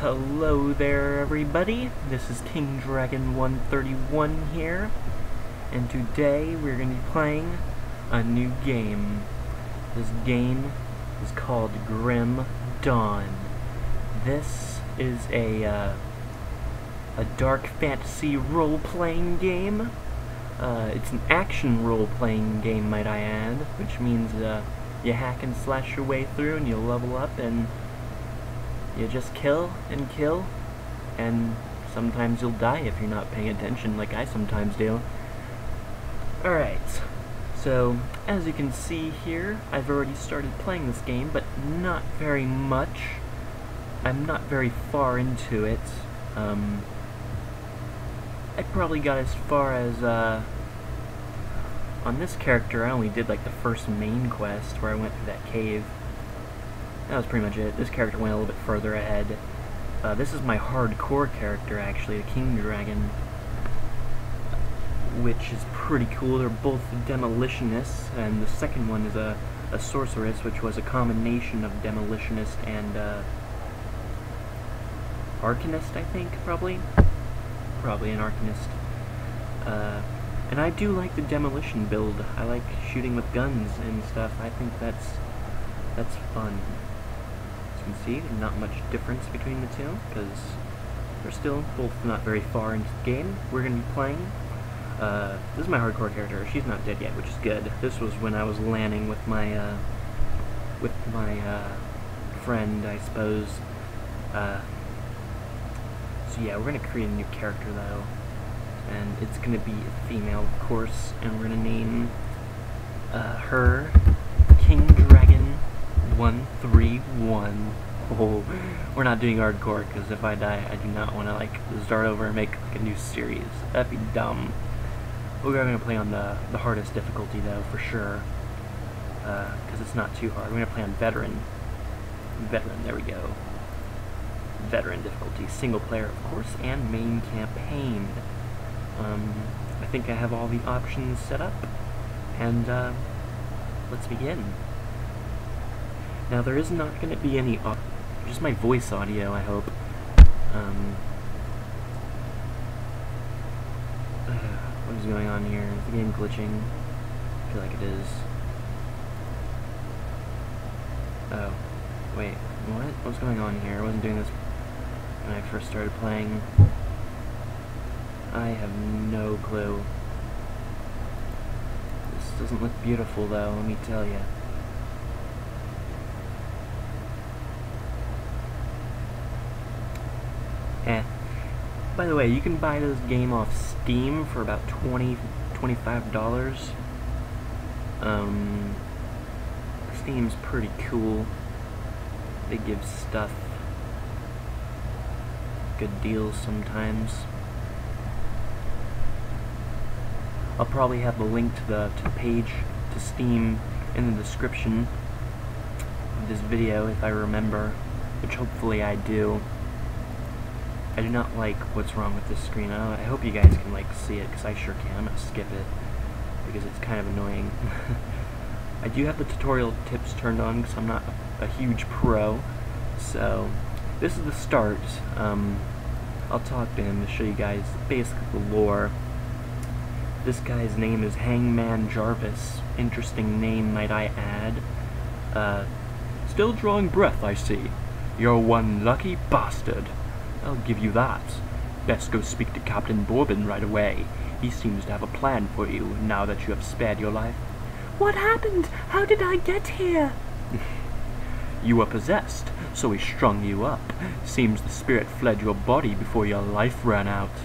Hello there, everybody. This is King Dragon 131 here, and today we're going to be playing a new game. This game is called Grim Dawn. This is a dark fantasy role-playing game. It's an action role-playing game, might I add, which means you hack and slash your way through and you'll level up and you just kill, and sometimes you'll die if you're not paying attention like I sometimes do. Alright, so as you can see here, I've already started playing this game, but not very much. I'm not very far into it. I probably got as far as, on this character I only did like the first main quest where I went through that cave. That was pretty much it. This character went a little bit further ahead. This is my hardcore character, actually, the King Dragon, which is pretty cool. They're both demolitionists, and the second one is a sorceress, which was a combination of demolitionist and arcanist, I think, probably an arcanist. And I do like the demolition build. I like shooting with guns and stuff. I think that's fun. As you can see, there's not much difference between the two, because they're still both not very far into the game. We're going to be playing. This is my hardcore character. She's not dead yet, which is good. This was when I was landing with my friend, I suppose. So yeah, we're going to create a new character, though. And it's going to be a female, of course, and we're going to name her King Dragon 131. Oh, we're not doing hardcore, because if I die, I do not want to like start over and make like a new series. That'd be dumb. We're going to play on the hardest difficulty, though, for sure, because it's not too hard. We're going to play on veteran. There we go. Veteran difficulty, single player, of course, and main campaign. I think I have all the options set up, and let's begin. Now, there is not going to be any just my voice audio, I hope. What is going on here? Is the game glitching? I feel like it is. Oh, wait, what? What's going on here? I wasn't doing this when I first started playing. I have no clue. This doesn't look beautiful, though, let me tell you. By the way, you can buy this game off Steam for about $25. Steam's pretty cool. They give stuff good deals sometimes. I'll probably have the link to the page to Steam in the description of this video if I remember, which hopefully I do. I do not like what's wrong with this screen. I hope you guys can like see it, because I sure can. I'm gonna skip it because it's kind of annoying. I do have the tutorial tips turned on because I'm not a huge pro. So this is the start. I'll talk to him to show you guys basically the lore. This guy's name is Hangman Jarvis. Interesting name, might I add. Still drawing breath, I see. You're one lucky bastard. I'll give you that. Best go speak to Captain Bourbon right away. He seems to have a plan for you, now that you have spared your life. What happened? How did I get here? You were possessed, so he strung you up. Seems the spirit fled your body before your life ran out.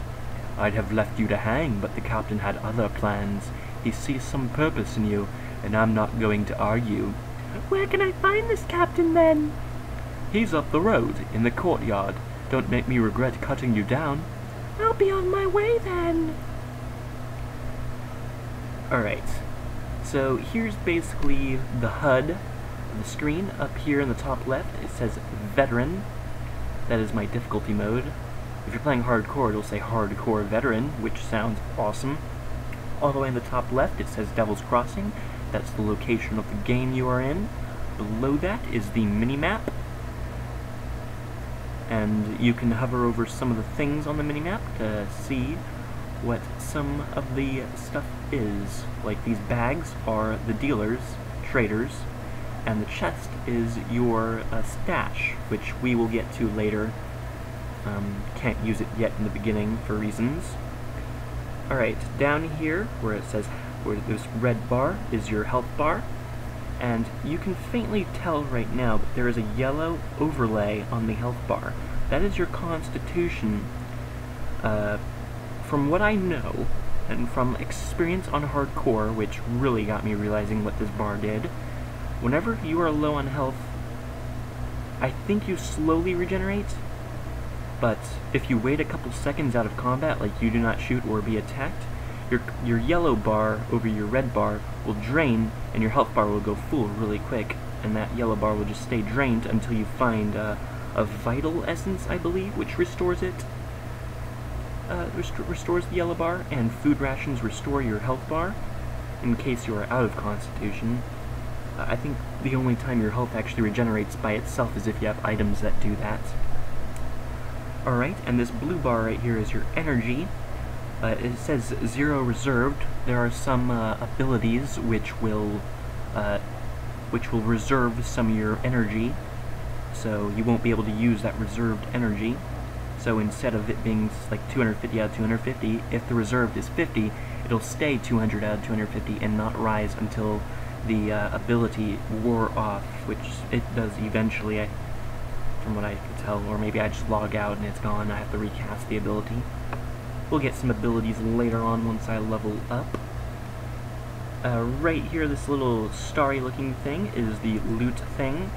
I'd have left you to hang, but the captain had other plans. He sees some purpose in you, and I'm not going to argue. Where can I find this captain, then? He's up the road, in the courtyard. Don't make me regret cutting you down. I'll be on my way, then. Alright, so here's basically the HUD of the screen. Up here in the top left, it says Veteran. That is my difficulty mode. If you're playing hardcore, it'll say Hardcore Veteran, which sounds awesome. All the way in the top left, it says Devil's Crossing. That's the location of the game you are in. Below that is the minimap. and you can hover over some of the things on the minimap to see what some of the stuff is. Like, these bags are the dealers, traders, and the chest is your stash, which we will get to later. Can't use it yet in the beginning for reasons. Alright, down here where it says, where this red bar is your health bar, and you can faintly tell right now that there is a yellow overlay on the health bar. That is your constitution. From what I know, and from experience on hardcore, which really got me realizing what this bar did, whenever you are low on health, I think you slowly regenerate, but if you wait a couple seconds out of combat, like you do not shoot or be attacked, your yellow bar over your red bar will drain, and your health bar will go full really quick, and that yellow bar will just stay drained until you find a vital essence, I believe, which restores it. Restores the yellow bar, and food rations restore your health bar in case you are out of constitution. I think the only time your health actually regenerates by itself is if you have items that do that. Alright, and this blue bar right here is your energy. It says 0 reserved. There are some abilities which will reserve some of your energy, so you won't be able to use that reserved energy. So instead of it being like 250 out of 250, if the reserved is 50, it'll stay 200 out of 250 and not rise until the ability wore off, which it does eventually, from what I could tell, or maybe I just log out and it's gone. I have to recast the ability. We'll get some abilities later on once I level up. Right here, this little starry looking thing is the loot thing.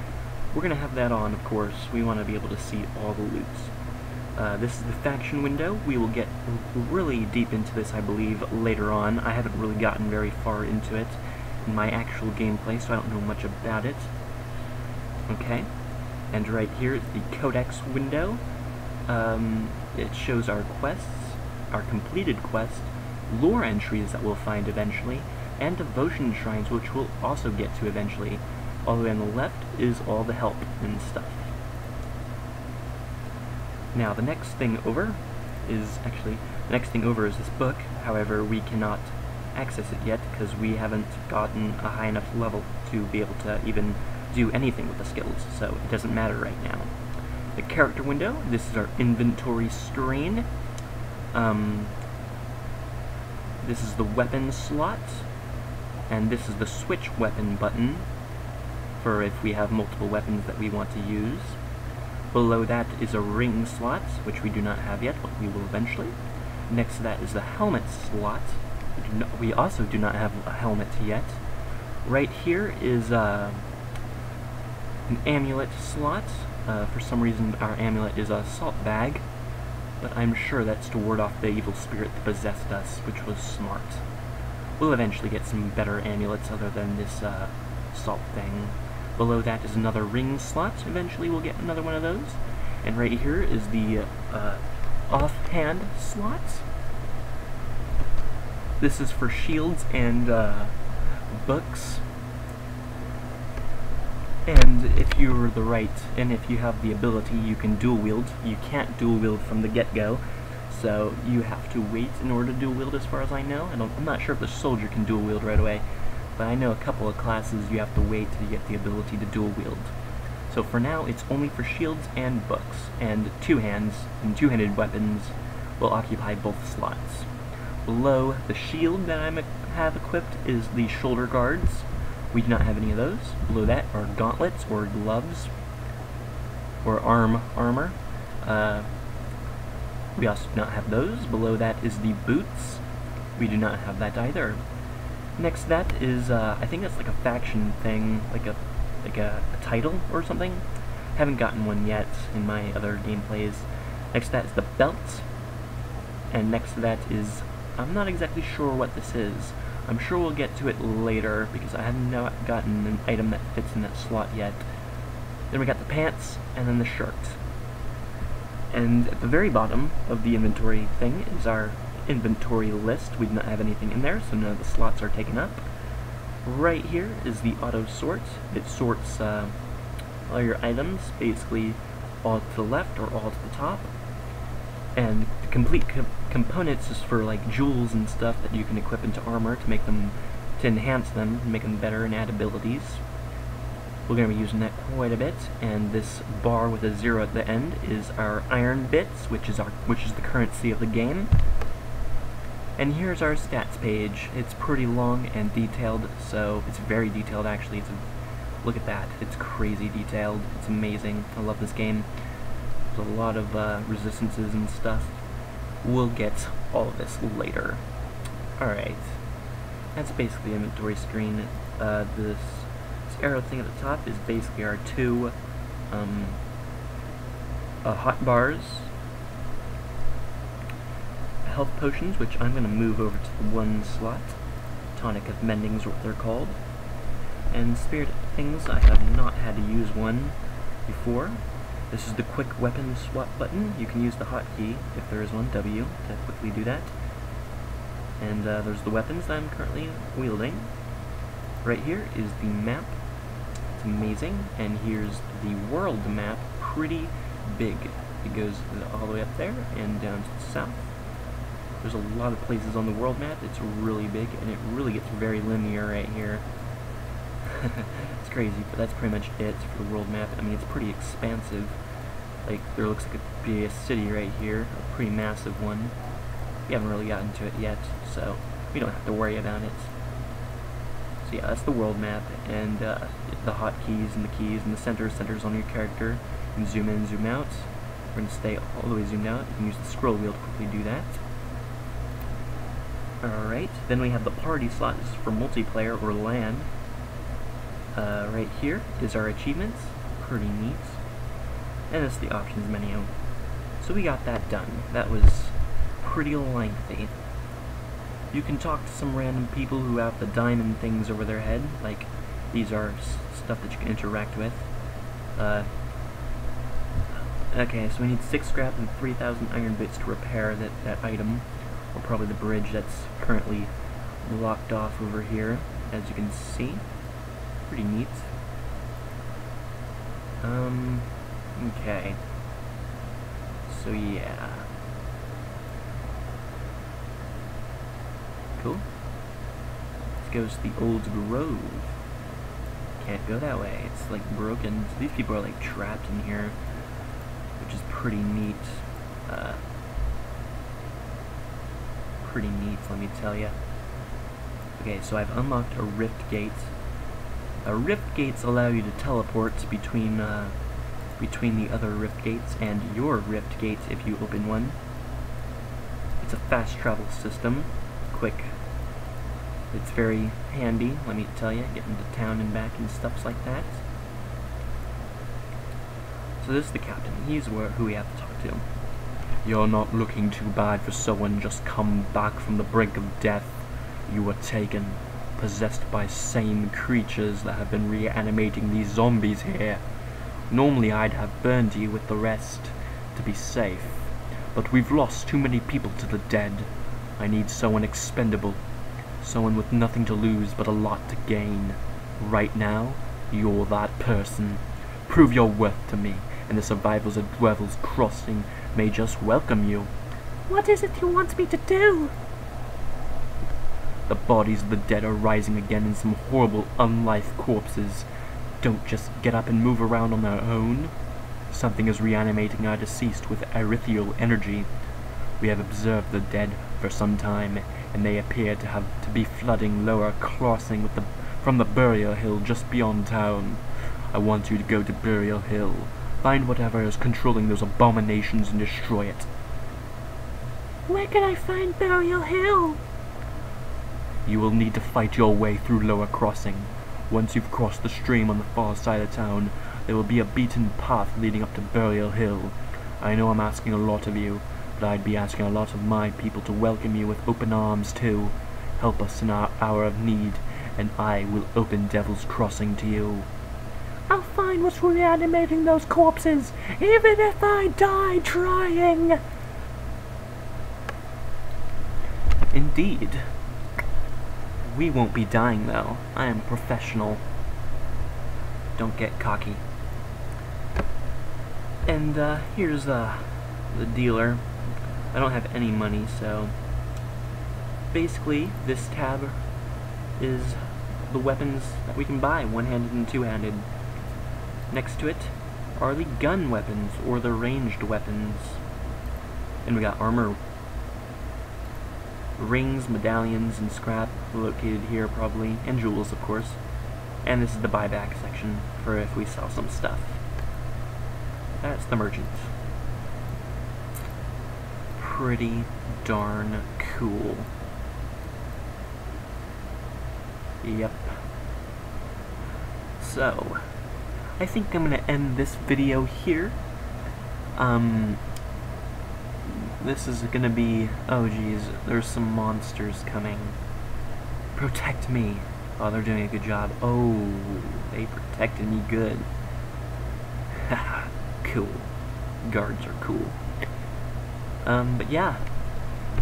We're going to have that on, of course. We want to be able to see all the loot. This is the faction window. We will get really deep into this, I believe, later on. I haven't really gotten very far into it in my actual gameplay, so I don't know much about it. Okay, and right here is the codex window. It shows our quests, our completed quests, lore entries that we'll find eventually, and devotion shrines, which we'll also get to eventually. All the way on the left is all the help and stuff. Now, the next thing over is this book. However, we cannot access it yet because we haven't gotten a high enough level to be able to even do anything with the skills, so it doesn't matter right now. The character window, this is our inventory screen. This is the weapon slot, and this is the switch weapon button for if we have multiple weapons that we want to use. Below that is a ring slot, which we do not have yet, but we will eventually. Next to that is the helmet slot. We also do not have a helmet yet. Right here is an amulet slot. For some reason our amulet is a salt bag, but I'm sure that's to ward off the evil spirit that possessed us, which was smart. We'll eventually get some better amulets other than this salt thing. Below that is another ring slot. Eventually we'll get another one of those. And right here is the offhand slot. This is for shields and books. And if you're if you have the ability, you can dual wield. You can't dual wield from the get-go, so you have to wait in order to dual wield, as far as I know. I'm not sure if the soldier can dual wield right away, but I know a couple of classes you have to wait to get the ability to dual wield. So for now, it's only for shields and books, and two-handed weapons will occupy both slots. Below the shield that I have equipped is the shoulder guards. We do not have any of those. Below that are gauntlets or gloves, or armor. We also do not have those. Below that is the boots. We do not have that either. Next to that is, I think that's like a faction thing, like a title or something. Haven't gotten one yet in my other gameplays. Next to that is the belt, and next to that is, I'm not exactly sure what this is. I'm sure we'll get to it later, because I have not gotten an item that fits in that slot yet. Then we got the pants, and then the shirt. And at the very bottom of the inventory thing is our inventory list. We do not have anything in there, so none of the slots are taken up. Right here is the auto sort. It sorts all your items, basically all to the left or all to the top. And the complete components is for like jewels and stuff that you can equip into armor to make them, to enhance them, make them better and add abilities. We're going to be using that quite a bit, and this bar with a 0 at the end is our iron bits, which is the currency of the game. And here's our stats page. It's pretty long and detailed, so it's very detailed actually. Look at that, it's crazy detailed. It's amazing. I love this game. There's a lot of resistances and stuff. We'll get all of this later. Alright, that's basically the inventory screen. This arrow thing at the top is basically our two hot bars, health potions, which I'm going to move over to the one slot. Tonic of Mending is what they're called. And spirit things, I have not had to use one before. This is the quick weapon swap button. You can use the hotkey, if there is one, W, to quickly do that. And there's the weapons that I'm currently wielding. Right here is the map. It's amazing. And here's the world map, pretty big. It goes all the way up there and down to the south. There's a lot of places on the world map. It's really big, and it really gets very linear right here. It's crazy, but that's pretty much it for the world map. I mean, it's pretty expansive. Like, there looks like it'd be a city right here, a pretty massive one. We haven't really gotten to it yet, so we don't have to worry about it. So yeah, that's the world map, and the hotkeys and the keys, and the center's on your character. You can zoom in, zoom out. We're going to stay all the way zoomed out. You can use the scroll wheel to quickly do that. Alright, then we have the party slot. This is for multiplayer or LAN. Right here is our achievements. Pretty neat. And it's the options menu. So we got that done. That was pretty lengthy. You can talk to some random people who have the diamond things over their head. Like, these are stuff that you can interact with. Okay, so we need 6 scrap and 3,000 iron bits to repair that item. Or probably the bridge that's currently blocked off over here, as you can see. Pretty neat. Okay. So yeah. Cool. This goes to the Old Grove. Can't go that way. It's like broken. So these people are like trapped in here, which is pretty neat. Pretty neat, let me tell you. Okay, so I've unlocked a rift gate. Rift gates allow you to teleport between the other rift gates and your rift gate if you open one. It's a fast travel system. Quick. It's very handy, let me tell you, getting to town and back and stuff like that. So this is the captain. He's who we have to talk to. You're not looking too bad for someone just come back from the brink of death. You were taken, possessed by same creatures that have been reanimating these zombies here. Normally I'd have burned you with the rest, to be safe. But we've lost too many people to the dead. I need someone expendable. Someone with nothing to lose but a lot to gain. Right now, you're that person. Prove your worth to me, and the survivors of Devil's Crossing may just welcome you. What is it you want me to do? The bodies of the dead are rising again in some horrible unlife corpses. Don't just get up and move around on their own. Something is reanimating our deceased with ethereal energy. We have observed the dead for some time, and they appear to be flooding Lower Crossing from the Burial Hill just beyond town. I want you to go to Burial Hill. Find whatever is controlling those abominations and destroy it. Where can I find Burial Hill? You will need to fight your way through Lower Crossing. Once you've crossed the stream on the far side of town, there will be a beaten path leading up to Burial Hill. I know I'm asking a lot of you, but I'd be asking a lot of my people to welcome you with open arms too. Help us in our hour of need, and I will open Devil's Crossing to you. I'll find what's reanimating those corpses, even if I die trying. Indeed. We won't be dying, though. I am a professional. Don't get cocky. And here's the dealer. I don't have any money, so basically this tab is the weapons that we can buy, one-handed and two-handed. Next to it are the gun weapons, or the ranged weapons. And we got armor, rings, medallions, and scrap located here probably, and jewels of course. And this is the buyback section for if we sell some stuff. That's the merchant. Pretty darn cool. Yep. So, I think I'm gonna end this video here. This is gonna be, oh geez, there's some monsters coming. Protect me. Oh, they're doing a good job. Oh, they protected me good. Haha, cool. Guards are cool. But yeah,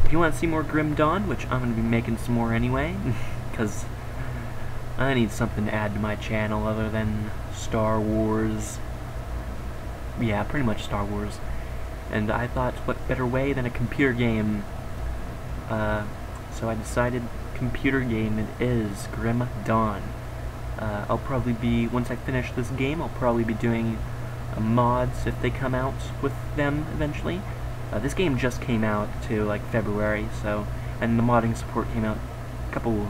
if you want to see more Grim Dawn, which I'm gonna be making some more anyway, because I need something to add to my channel other than Star Wars. Yeah, pretty much Star Wars. And I thought, what better way than a computer game? So I decided computer game it is, Grim Dawn. I'll probably be, once I finish this game, I'll probably be doing mods if they come out with them eventually. This game just came out to like February, so, and the modding support came out a couple,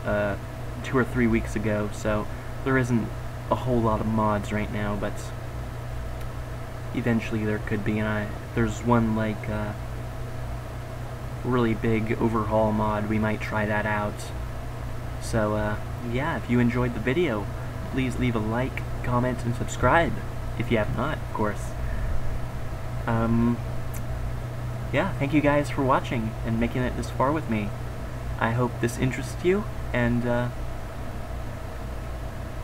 2 or 3 weeks ago, so there isn't a whole lot of mods right now, but eventually there could be, and there's one like really big overhaul mod. We might try that out. So yeah, if you enjoyed the video, please leave a like, comment, and subscribe if you have not, of course. Yeah, thank you guys for watching and making it this far with me. I hope this interests you, and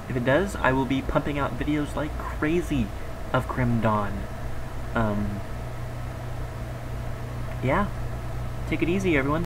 if it does, I will be pumping out videos like crazy of Grim Dawn. Yeah, take it easy, everyone.